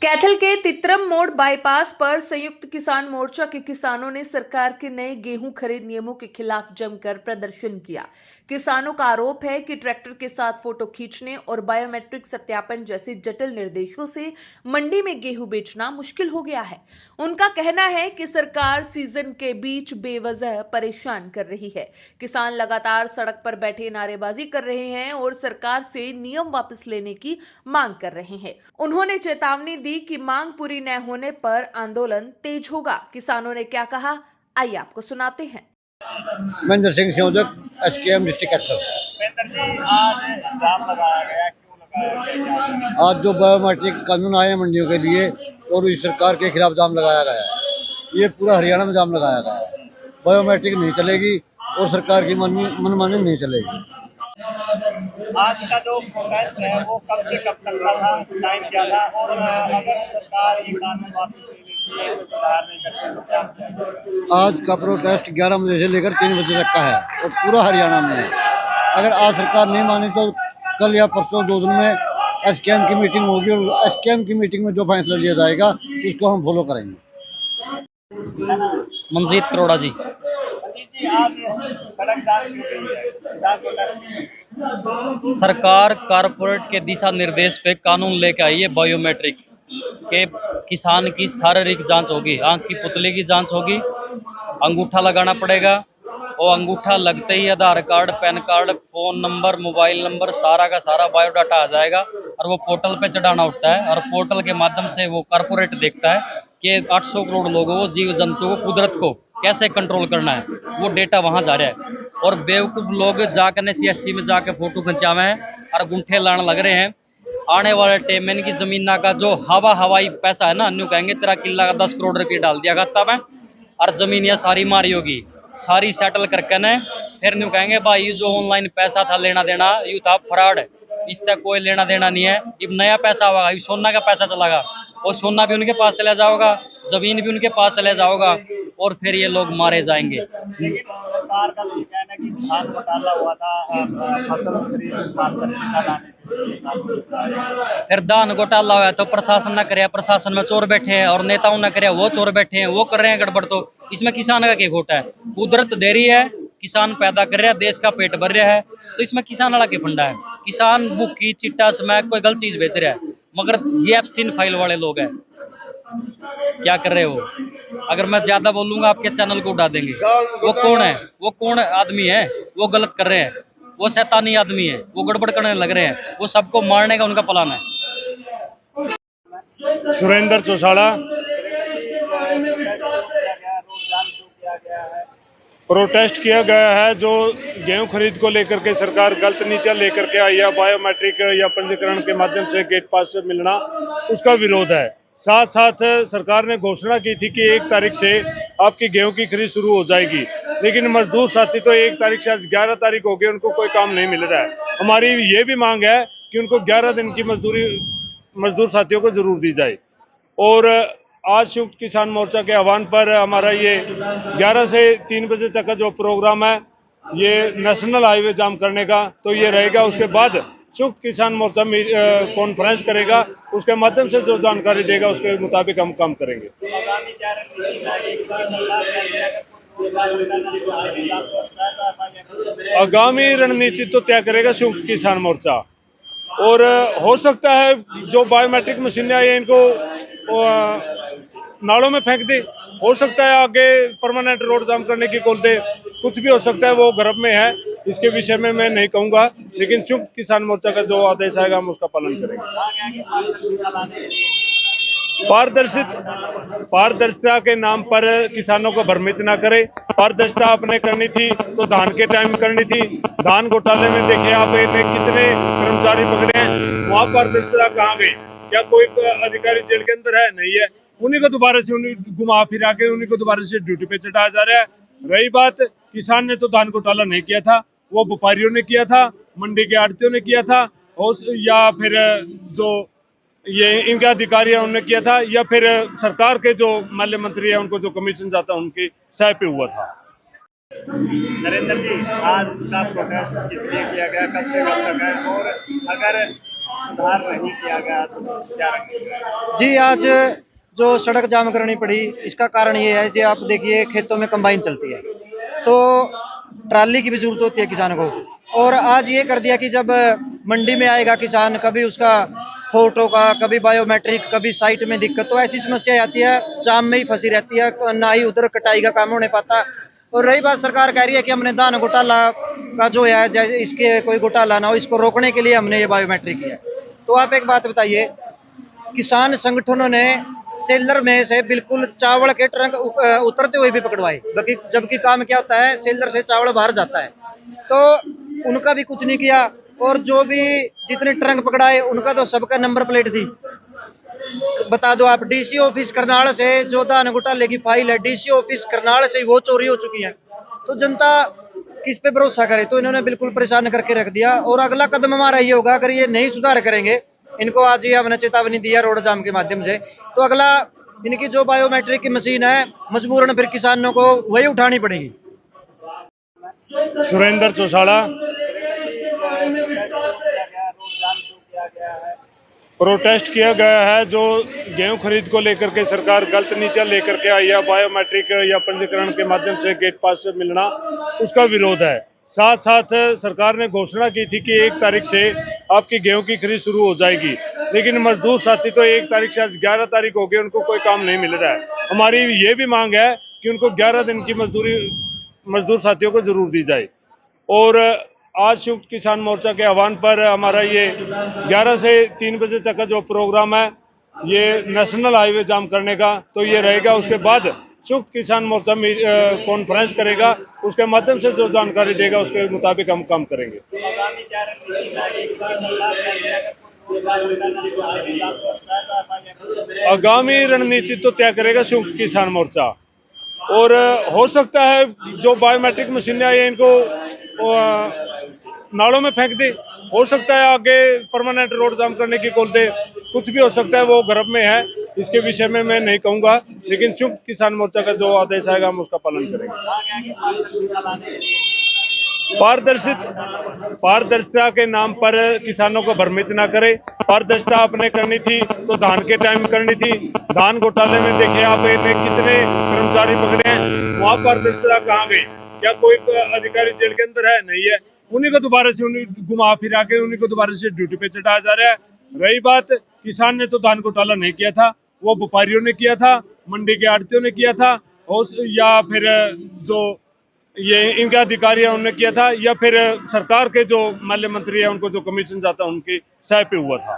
कैथल के तित्रम मोड़ बाईपास पर संयुक्त किसान मोर्चा के किसानों ने सरकार के नए गेहूं खरीद नियमों के खिलाफ जमकर प्रदर्शन किया। किसानों का आरोप है कि ट्रैक्टर के साथ फोटो खींचने और बायोमेट्रिक सत्यापन जैसे जटिल निर्देशों से मंडी में गेहूं बेचना मुश्किल हो गया है। उनका कहना है कि सरकार सीजन के बीच बेवजह परेशान कर रही है। किसान लगातार सड़क पर बैठे नारेबाजी कर रहे हैं और सरकार से नियम वापस लेने की मांग कर रहे हैं। उन्होंने चेतावनी दी कि मांग पूरी न होने पर आंदोलन तेज होगा। किसानों ने क्या कहा, आइए आपको सुनाते हैं। Mahendra Singh Singh SKM district Kaithal. आज जो बायोमेट्रिक कानून आए हैं मंडियों के लिए और इस सरकार के खिलाफ जाम लगाया गया है, ये पूरा हरियाणा में जाम लगाया गया है। बायोमेट्रिक नहीं चलेगी और सरकार की मनमानी नहीं चलेगी। आज का जो प्रोटेस्ट है वो कब से कब तक का था, टाइम क्या था, और अगर सरकार ये कानून वापस ले लेती है तो सुधार नहीं करते तो क्या किया? आज का प्रोटेस्ट 11 बजे से लेकर 3 बजे तक का है और पूरा हरियाणा में है। अगर आज सरकार नहीं मानी तो कल या परसों 2 दिन में एसकेएम की मीटिंग होगी और एसकेएम की मीटिंग में जो फैसला लिया जाएगा उसको हम फॉलो करेंगे। मनजीत करोड़ा जी। जी आज सड़क जाम क्यों हुई है? क्या प्रोटेस्ट? सरकार कारपोरेट के दिशा निर्देश पे कानून लेके आई है बायोमेट्रिक के। किसान की शारीरिक जांच होगी, आंख की पुतली की जांच होगी, अंगूठा लगाना पड़ेगा और अंगूठा लगते ही Aadhaar card, PAN card, phone number, mobile number, सारा का सारा बायोडाटा आ जाएगा और वो पोर्टल पे चढ़ाना होता है और पोर्टल के माध्यम से वो कारपोरेट देखता है कि 800 करोड़ लोगों को, जीव जंतु को, कुदरत को कैसे कंट्रोल करना है। वो डेटा वहां जा रहा है और बेवकूफ लोग जाकर सीएससी में जाके फोटो खिंचावे हैं और गुंठे लाने लग रहे हैं। आने वाले टाइम में इनकी जमीन का जो हवाई पैसा है ना, अन्यू कहेंगे तेरा किला का 10 करोड़ रुपये डाल दिया खाता में और जमीन ये सारी मारी होगी, सारी सेटल करके न फिर न्यू कहेंगे भाई जो ऑनलाइन पैसा था लेना देना यू था फ्रॉड, इससे कोई लेना देना नहीं है। अब नया पैसा होगा, सोना का पैसा चलागा और सोना भी उनके पास चला जाओगा, जमीन भी उनके पास चले जाओगा और फिर ये लोग मारे जाएंगे। लेकिन सरकार का तो ये कहना है कि धान घोटाला हुआ था, फसल खरीद पारदर्शिता लाने के लिए। फिर धान घोटाला हुआ तो प्रशासन न करे, प्रशासन में चोर बैठे हैं और नेताओं न करे वो चोर बैठे हैं, वो कर रहे हैं गड़बड़। तो इसमें किसान का क्या घोटा है? कुदरत दे रही है, किसान पैदा कर रहा है, देश का पेट भर रहा है, तो इसमें किसान वाला क्या फंडा है? किसान भूखी चिट्टा स्मैक कोई गलत चीज बेच रहा है, मगर ये एब्सटीन फाइल वाले लोग हैं क्या कर रहे हो? अगर मैं ज्यादा बोलूंगा आपके चैनल को उड़ा देंगे। वो कौन है? वो कौन आदमी है? वो गलत कर रहे हैं, वो शैतानी आदमी है, वो गड़बड़ करने लग रहे हैं, वो सबको मारने का उनका प्लान है। सुरेंद्र चौसाड़ा। प्रोटेस्ट किया गया है जो गेहूं खरीद को लेकर के सरकार गलत नीतियां लेकर के आई है, बायोमेट्रिक या पंजीकरण के माध्यम से गेट पास से मिलना, उसका विरोध है। साथ साथ सरकार ने घोषणा की थी कि 1 तारीख से आपकी गेहूं की खरीद शुरू हो जाएगी, लेकिन मजदूर साथी तो 1 तारीख से आज 11 तारीख हो गई, उनको कोई काम नहीं मिल रहा है। हमारी ये भी मांग है कि उनको 11 दिन की मजदूर साथियों को जरूर दी जाए। और आज संयुक्त किसान मोर्चा के आह्वान पर हमारा ये 11 से 3 बजे तक का जो प्रोग्राम है, ये नेशनल हाईवे जाम करने का तो ये रहेगा। उसके बाद संयुक्त किसान मोर्चा कॉन्फ्रेंस करेगा, उसके माध्यम से जो जानकारी देगा उसके मुताबिक हम काम करेंगे। आगामी रणनीति तो तय करेगा संयुक्त किसान मोर्चा, और हो सकता है जो बायोमेट्रिक मशीनें आई हैं इनको नालों में फेंक दे, हो सकता है आगे परमानेंट रोड जाम करने की कॉल दे, कुछ भी हो सकता है, वो गर्भ में है, इसके विषय में मैं नहीं कहूंगा, लेकिन संयुक्त किसान मोर्चा का जो आदेश आएगा हम उसका पालन करेंगे। पारदर्शिता के नाम पर किसानों को भ्रमित ना करे। पारदर्शिता आपने करनी थी तो धान के टाइम करनी थी। धान घोटाले में देखे आप कितने कर्मचारी पकड़े हैं, वहां पारदर्शिता कहाँ गई? क्या कोई अधिकारी जेल के अंदर है? नहीं है। उन्हीं को दोबारा से घुमा फिरा के उन्हीं को दोबारा से ड्यूटी पे चढ़ाया जा रहा है। रही बात, किसान ने तो धान घोटाला नहीं किया था, वो व्यापारियों ने किया था, मंडी के आड़तियों ने किया था, या फिर जो ये इनके अधिकारी हैं उन्होंने किया था, या फिर सरकार के जो माल्य मंत्री है उनको जो कमीशन जाता उनकी सहाय पे हुआ था। नरेंद्र जी, आज का प्रोटेस्ट किस लिए किया गया, कब से कब तक है, और अगर सुधार नहीं किया गया तो क्या रणनीति? जी, आज जो सड़क जाम करनी पड़ी, इसका कारण ये है जी, आप देखिए खेतों में कंबाइन चलती है, तो ट्राली की भी ज़रूरत होती है किसान को। और आज ये कर दिया कि जब मंडी में आएगा किसान, कभी उसका फ़ोटो का, कभी बायोमेट्रिक, कभी साइट में दिक्कत, तो ऐसी समस्या आती है, जाम में ही फँसी रहती है, ना ही उधर कटाई का काम होने पाता। और रही बात, सरकार कह रही है कि हमने धान घोटाला का जो है, जैसे इसके कोई घोटाला ना हो, इसको रोकने के लिए हमने ये बायोमेट्रिक किया है। तो आप एक बात बताइए, किसान संगठनों ने सेलर में से बिल्कुल चावल के ट्रक उतरते हुए भी पकड़वाए, जबकि काम क्या होता है, सेलर से चावल बाहर जाता है, तो उनका भी कुछ नहीं किया। और जो भी जितने ट्रक पकड़ाए, उनका तो सबका नंबर प्लेट थी। बता दो आप, डीसी ऑफिस करनाल से जो धान घोटाले की फाइल है, डीसी ऑफिस करनाल से वो चोरी हो चुकी है। तो जनता किस पे भरोसा करे? तो इन्होंने बिल्कुल परेशान करके रख दिया। और अगला कदम हमारा ये होगा, अगर ये नहीं सुधार करेंगे, इनको आज ये हमने चेतावनी दी है रोड जाम के माध्यम से, तो अगला इनकी जो बायोमेट्रिक की मशीन है, मजबूरन फिर किसानों को वही उठानी पड़ेगी। सुरेंद्र चौसाला। प्रोटेस्ट किया गया है जो गेहूं खरीद को लेकर के सरकार गलत नीतियां लेकर के आई है, बायोमेट्रिक या पंजीकरण के माध्यम से गेट पास मिलना, उसका विरोध है। साथ साथ सरकार ने घोषणा की थी कि 1 तारीख से आपकी गेहूं की खरीद शुरू हो जाएगी, लेकिन मजदूर साथी तो 1 तारीख से आज 11 तारीख हो गई, उनको कोई काम नहीं मिल रहा है। हमारी ये भी मांग है कि उनको 11 दिन की मजदूर साथियों को जरूर दी जाए। और आज संयुक्त किसान मोर्चा के आह्वान पर हमारा ये 11 से 3 बजे तक का जो प्रोग्राम है, ये नेशनल हाईवे जाम करने का तो ये रहेगा। उसके बाद संयुक्त किसान मोर्चा में कॉन्फ्रेंस करेगा, उसके माध्यम से जो जानकारी देगा उसके मुताबिक हम काम करेंगे। आगामी क्या रणनीति रहेगी? क्योंकि सरकार कहती है अगर आगामी रणनीति तो तय करेगा संयुक्त किसान मोर्चा। और हो सकता है जो बायोमेट्रिक मशीनें आई हैं, इनको नालों में फेंक दे, हो सकता है आगे परमानेंट रोड जाम करने की कॉल दे, कुछ भी हो सकता है, वो गर्भ में है, इसके विषय में मैं नहीं कहूंगा, लेकिन संयुक्त किसान मोर्चा का जो आदेश आएगा हम उसका पालन करेंगे। पारदर्शिता के नाम पर किसानों को भ्रमित ना करे। पारदर्शिता आपने करनी थी तो धान के टाइम करनी थी। धान घोटाले में देखिए आपने कितने कर्मचारी पकड़े हैं, वहां पारदर्शिता कहाँ गई? क्या कोई अधिकारी जेल के अंदर है? नहीं है। उन्हीं को दोबारा से घुमा फिरा के उन्हीं को दोबारा से ड्यूटी पे चढ़ाया जा रहा है। रही बात, किसान ने तो धान घोटाला नहीं किया था, वो व्यापारियों ने किया था, मंडी के आड़तियों ने किया था, या फिर जो ये इनके अधिकारी हैं उन्होंने किया था, या फिर सरकार के जो माल्य मंत्री हैं उनको जो कमीशन जाता उनकी सहाय पे हुआ था।